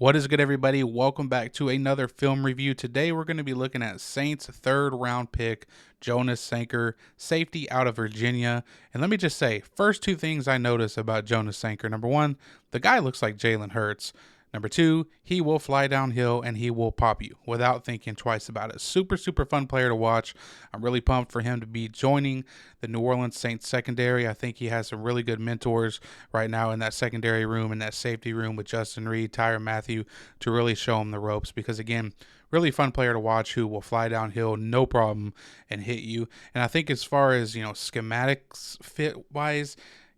What is good, everybody? Welcome back to another film review. Today, we're going to be looking at Saints' third round pick, Jonas Sanker, safety out of Virginia. And let me just say, first two things I notice about Jonas Sanker. Number one, the guy looks like Jalen Hurts. Number two, he will fly downhill and he will pop you without thinking twice about it. Super fun player to watch. I'm really pumped for him to be joining the New Orleans Saints secondary. I think he has some really good mentors right now in that secondary room, in that safety room with Justin Reed, Tyrann Mathieu, to really show him the ropes. Because again, really fun player to watch who will fly downhill no problem and hit you. And I think as far as, schematics fit wise,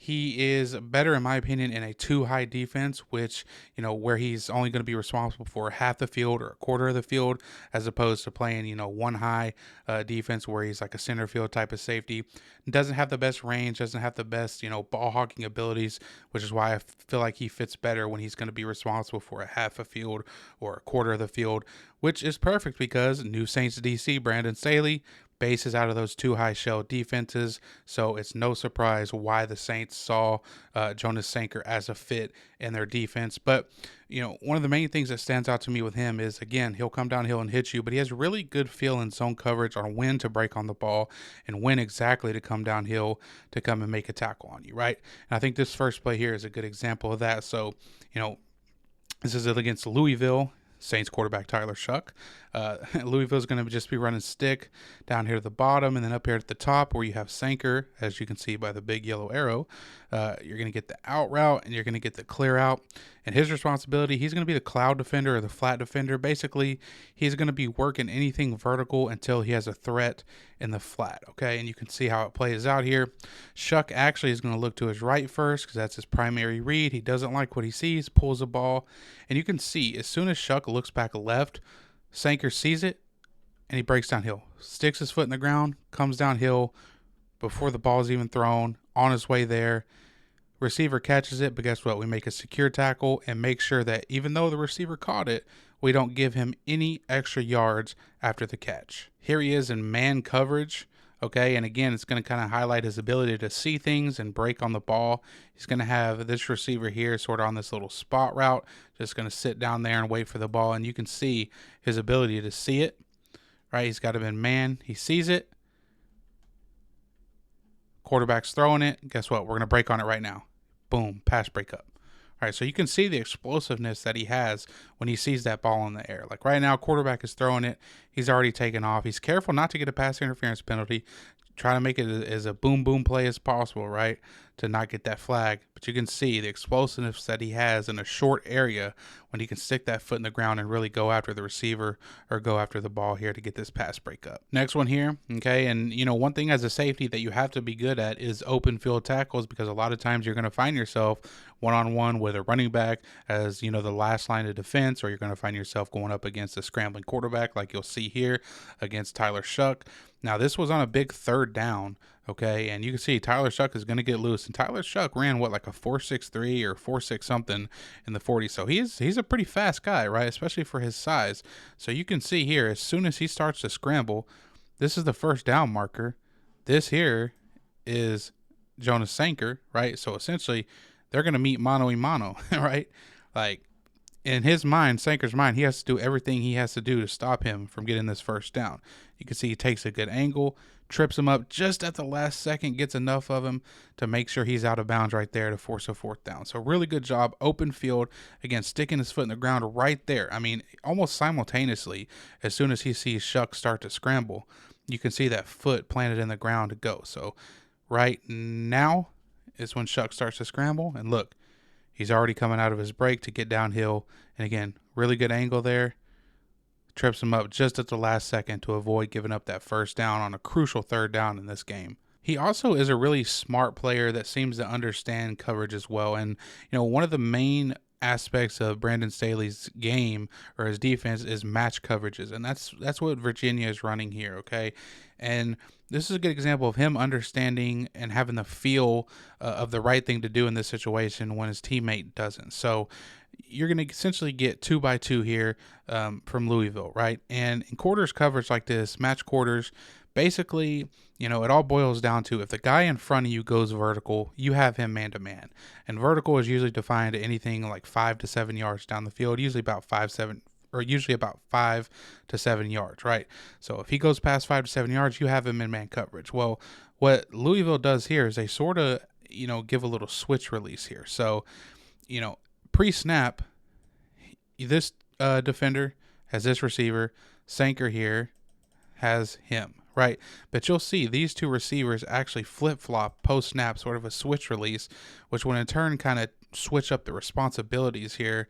he is better, in my opinion, in a two high defense, which, where he's only going to be responsible for half the field or a quarter of the field, as opposed to playing, one high defense where he's like a center field type of safety. Doesn't have the best range, doesn't have the best, ball hawking abilities, which is why I feel like he fits better when he's going to be responsible for a half a field or a quarter of the field, which is perfect because new Saints DC, Brandon Staley, bases out of those two high shell defenses, so it's no surprise why the Saints saw Jonas Sanker as a fit in their defense. But one of the main things that stands out to me with him is, again, he'll come downhill and hit you, but he has really good feel in zone coverage on when to break on the ball and when exactly to come downhill to come and make a tackle on you, right? And I think this first play here is a good example of that. So, this is against Louisville. Saints quarterback Tyler Shuck. Louisville's going to just be running stick down here at the bottom, and then up here at the top where you have Sanker, as you can see by the big yellow arrow, you're going to get the out route and you're going to get the clear out. And his responsibility, he's going to be the cloud defender or the flat defender. Basically, he's going to be working anything vertical until he has a threat in the flat, okay? And you can see how it plays out here. Shuck actually is going to look to his right first because that's his primary read. He doesn't like what he sees, pulls the ball, and you can see as soon as Shuck looks back left, Sanker sees it, and he breaks downhill. Sticks his foot in the ground, comes downhill before the ball's even thrown, on his way there. Receiver catches it, but guess what? We make a secure tackle and make sure that even though the receiver caught it, we don't give him any extra yards after the catch. Here he is in man coverage, okay? And again, it's going to kind of highlight his ability to see things and break on the ball. He's going to have this receiver here sort of on this little spot route, just going to sit down there and wait for the ball. And you can see his ability to see it, right? He's got him in man. He sees it. Quarterback's throwing it. Guess what? We're going to break on it right now. Boom, pass breakup. All right, so you can see the explosiveness that he has when he sees that ball in the air. Like right now, quarterback is throwing it. He's already taken off. He's careful not to get a pass interference penalty. Try to make it as a boom play as possible, right, to not get that flag. But you can see the explosiveness that he has in a short area when he can stick that foot in the ground and really go after the receiver or go after the ball here to get this pass breakup. Next one here, okay, and one thing as a safety that you have to be good at is open field tackles, because a lot of times you're going to find yourself one-on-one with a running back as, the last line of defense, or you're going to find yourself going up against a scrambling quarterback like you'll see here against Tyler Shuck. Now, this was on a big third down, okay, and you can see Tyler Shuck is going to get loose, and Tyler Shuck ran, like a 4.63 or 4.6 something in the 40, so he's a pretty fast guy, right, especially for his size. So you can see here, as soon as he starts to scramble, this is the first down marker. This here is Jonas Sanker, right, so essentially they're going to meet mano a mano, right, like, in his mind, Sanker's mind, he has to do everything he has to do to stop him from getting this first down. You can see he takes a good angle, trips him up just at the last second, gets enough of him to make sure he's out of bounds right there to force a fourth down. So really good job, open field, again, sticking his foot in the ground right there. I mean, almost simultaneously, as soon as he sees Shuck start to scramble, you can see that foot planted in the ground to go. So right now is when Shuck starts to scramble, and look, he's already coming out of his break to get downhill. And again, really good angle there. Trips him up just at the last second to avoid giving up that first down on a crucial third down in this game. He also is a really smart player that seems to understand coverage as well. And, one of the main aspects of Brandon Staley's game or his defense is match coverages. And that's what Virginia is running here, okay? And this is a good example of him understanding and having the feel of the right thing to do in this situation when his teammate doesn't. So you're going to essentially get 2x2 here from Louisville, right? And in quarters coverage like this, match quarters, basically, it all boils down to if the guy in front of you goes vertical, you have him man to man. And vertical is usually defined anything like 5 to 7 yards down the field, usually about 5 to 7 yards, right? So if he goes past 5 to 7 yards, you have him in man coverage. Well, what Louisville does here is they sort of, give a little switch release here. So, pre-snap, this defender has this receiver, Sanker here has him, right? But you'll see these two receivers actually flip-flop post-snap, sort of a switch release, which will in turn kind of switch up the responsibilities here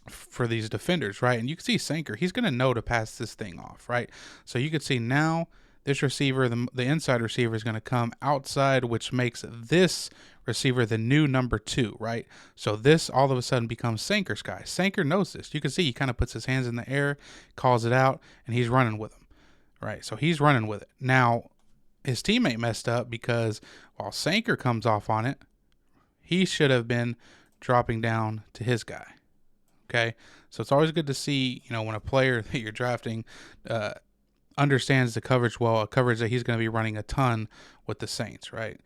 for these defenders, right? And you can see Sanker, he's going to know to pass this thing off, right? So you can see now this receiver, the inside receiver, is going to come outside, which makes this receiver the new number 2, right? So this all of a sudden becomes Sanker's guy. Sanker knows this. You can see he kind of puts his hands in the air, calls it out, and he's running with him, right? So he's running with it. Now, his teammate messed up because while Sanker comes off on it, he should have been dropping down to his guy, okay? So it's always good to see, when a player that you're drafting understands the coverage well, a coverage that he's going to be running a ton with the Saints, right?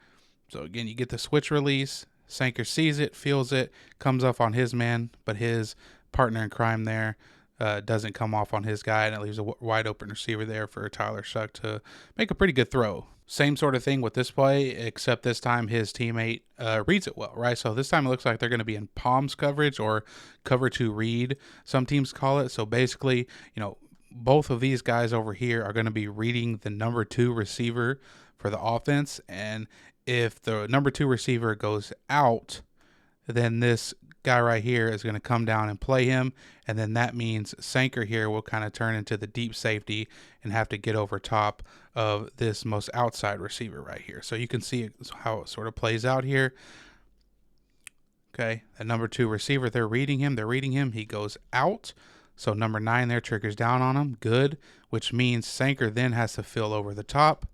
So again, you get the switch release. Sanker sees it, feels it, comes off on his man, but his partner in crime there doesn't come off on his guy, and it leaves a wide open receiver there for Tyler Shuck to make a pretty good throw. Same sort of thing with this play, except this time his teammate reads it well, right? So this time it looks like they're going to be in palms coverage or cover to read, some teams call it. So basically, both of these guys over here are going to be reading the number 2 receiver for the offense. And if the number 2 receiver goes out, then this guy right here is going to come down and play him. And then that means Sanker here will kind of turn into the deep safety and have to get over top of this most outside receiver right here. So you can see how it sort of plays out here. Okay, the number 2 receiver, they're reading him. He goes out. So number 9 there triggers down on him. Good, which means Sanker then has to fill over the top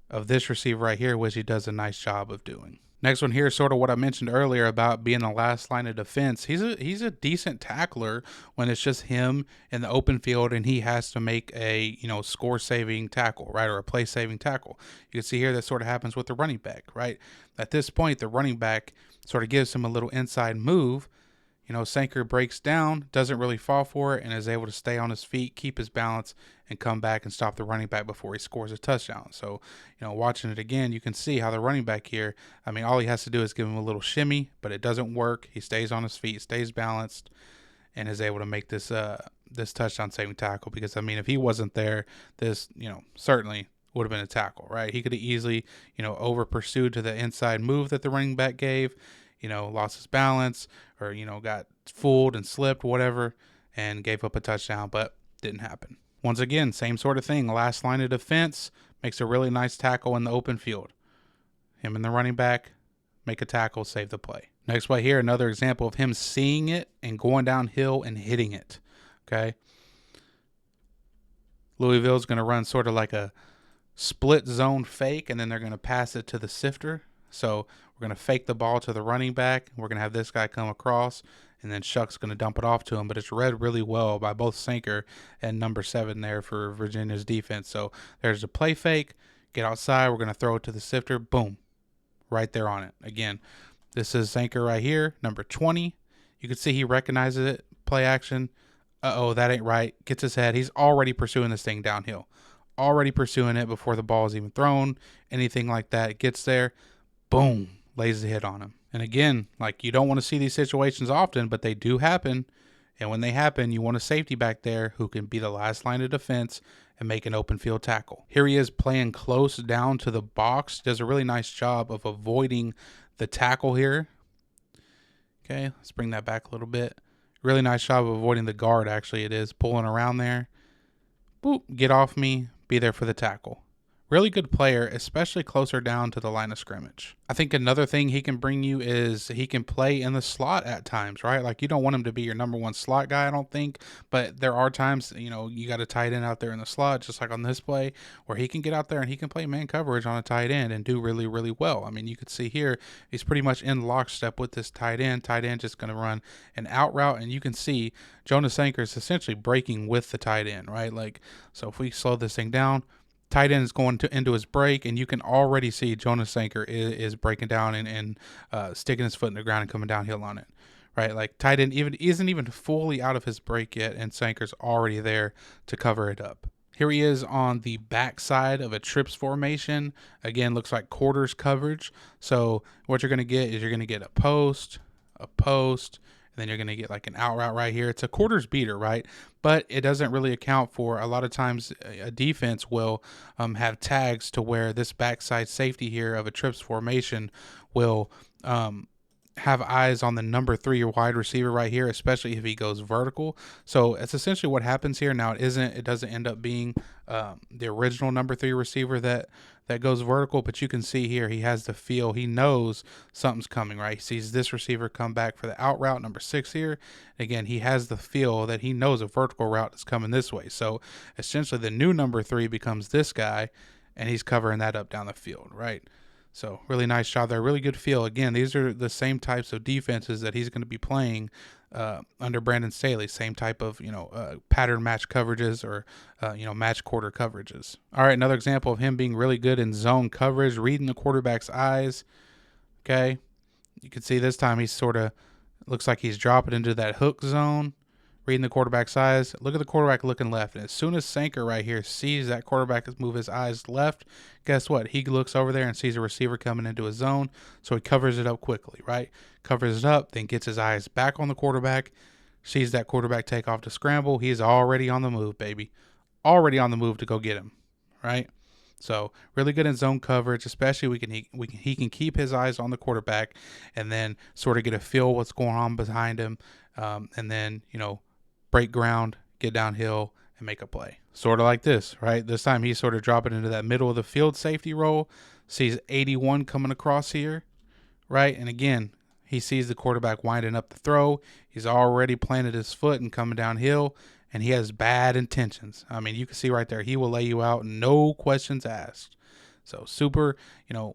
of this receiver right here, which he does a nice job of doing. Next one here is sort of what I mentioned earlier about being the last line of defense. He's a decent tackler when it's just him in the open field and he has to make a score-saving tackle, right, or a play-saving tackle. You can see here that sort of happens with the running back, right? At this point, the running back sort of gives him a little inside move. Sanker breaks down, doesn't really fall for it, and is able to stay on his feet, keep his balance, and come back and stop the running back before he scores a touchdown. So, watching it again, you can see how the running back here, all he has to do is give him a little shimmy, but it doesn't work. He stays on his feet, stays balanced, and is able to make this this touchdown-saving tackle. Because, if he wasn't there, this, certainly would have been a tackle, right? He could have easily, over-pursued to the inside move that the running back gave, lost his balance or, got fooled and slipped, whatever, and gave up a touchdown, but didn't happen. Once again, same sort of thing. Last line of defense makes a really nice tackle in the open field. Him and the running back make a tackle, save the play. Next play here, another example of him seeing it and going downhill and hitting it, okay? Louisville's going to run sort of like a split zone fake, and then they're going to pass it to the sifter. So we're going to fake the ball to the running back. We're going to have this guy come across, and then Shuck's going to dump it off to him. But it's read really well by both Sanker and number 7 there for Virginia's defense. So there's the play fake. Get outside. We're going to throw it to the sifter. Boom. Right there on it. Again, this is Sanker right here, number 20. You can see he recognizes it. Play action. Uh-oh, that ain't right. Gets his head. He's already pursuing this thing downhill. Already pursuing it before the ball is even thrown. Anything like that. It gets there. Boom, lays the hit on him. And again, you don't want to see these situations often, but they do happen. And when they happen, you want a safety back there who can be the last line of defense and make an open field tackle. Here he is playing close down to the box. Does a really nice job of avoiding the tackle here. Okay, let's bring that back a little bit. Really nice job of avoiding the guard, actually it is. Pulling around there. Boop, get off me. Be there for the tackle. Really good player, especially closer down to the line of scrimmage. I think another thing he can bring you is he can play in the slot at times, right? Like you don't want him to be your number one slot guy, I don't think, but there are times, you got a tight end out there in the slot, just like on this play, where he can get out there and he can play man coverage on a tight end and do really, really well. I mean, you could see here, he's pretty much in lockstep with this tight end. Tight end just going to run an out route, and you can see Jonas Sanker is essentially breaking with the tight end, right? Like, so if we slow this thing down, tight end is going into his break, and you can already see Jonas Sanker is breaking down and sticking his foot in the ground and coming downhill on it, right? Like tight end isn't even fully out of his break yet, and Sanker's already there to cover it up. Here he is on the backside of a trips formation. Again, looks like quarters coverage. So what you're going to get is you're going to get a post, and then you're going to get like an out route right here. It's a quarters beater, right? But it doesn't really account for, a lot of times a defense will have tags to where this backside safety here of a trips formation will have eyes on the number 3 wide receiver right here, especially if he goes vertical. So it's essentially what happens here. Now it doesn't end up being the original number 3 receiver that goes vertical, but you can see here he has the feel. He knows something's coming, right? He sees this receiver come back for the out route, number 6 here. Again, he has the feel that he knows a vertical route is coming this way. So essentially the new number 3 becomes this guy, and he's covering that up down the field, right? So really nice job there. Really good feel. Again, these are the same types of defenses that he's going to be playing under Brandon Staley. Same type of, pattern match coverages or, match quarter coverages. All right, another example of him being really good in zone coverage, reading the quarterback's eyes. Okay. You can see this time he sort of looks like he's dropping into that hook zone, reading the quarterback's eyes. Look at the quarterback looking left. And as soon as Sanker right here sees that quarterback move his eyes left, guess what? He looks over there and sees a receiver coming into his zone. So he covers it up quickly, right? Covers it up, then gets his eyes back on the quarterback, sees that quarterback take off to scramble. He's already on the move, baby. Already on the move to go get him, right? So really good in zone coverage, especially he can keep his eyes on the quarterback and then sort of get a feel what's going on behind him, and then, break ground, get downhill, and make a play. Sort of like this, right? This time he's sort of dropping into that middle of the field safety role, sees 81 coming across here, right? And again, he sees the quarterback winding up the throw. He's already planted his foot and coming downhill, and he has bad intentions. I mean, you can see right there, he will lay you out, no questions asked. So super,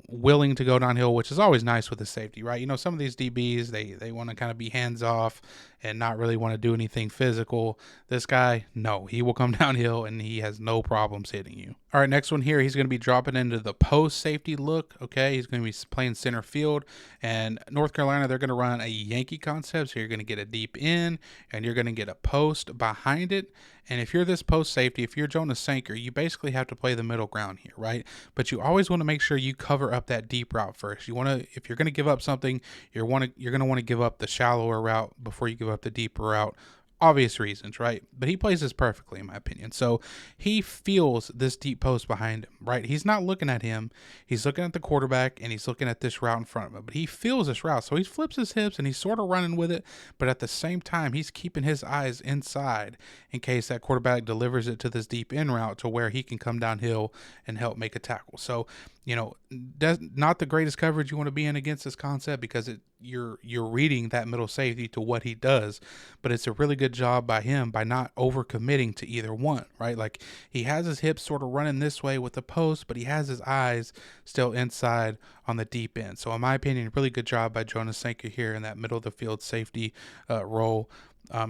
willing to go downhill, which is always nice with the safety, right? Some of these DBs, they want to kind of be hands off and not really want to do anything physical. This guy, no, he will come downhill and he has no problems hitting you. All right, next one here, he's going to be dropping into the post safety look. Okay, he's going to be playing center field, and North Carolina, they're going to run a Yankee concept. So you're going to get a deep in and you're going to get a post behind it. And if you're this post safety, if you're Jonas Sanker, you basically have to play the middle ground here, right? But you always want to make sure you cover up that deep route first. You want to, if you're going to give up something, you're going to want to give up the shallower route before you give up the deeper route. Obvious reasons, right? But he plays this perfectly, in my opinion. So he feels this deep post behind him, right? He's not looking at him. He's looking at the quarterback, and he's looking at this route in front of him. But he feels this route. So he flips his hips, and he's sort of running with it. But at the same time, he's keeping his eyes inside in case that quarterback delivers it to this deep in route to where he can come downhill and help make a tackle. So, not the greatest coverage you want to be in against this concept, because you're reading that middle safety to what he does, but it's a really good job by him by not overcommitting to either one, right? Like he has his hips sort of running this way with the post, but he has his eyes still inside on the deep end. So in my opinion, really good job by Jonas Sanker here in that middle of the field safety role,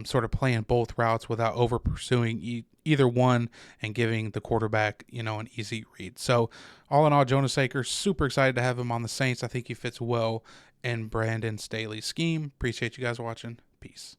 sort of playing both routes without over pursuing either one and giving the quarterback, an easy read. So all in all, Jonas Sanker, super excited to have him on the Saints. I think he fits well in Brandon Staley's scheme. Appreciate you guys watching. Peace.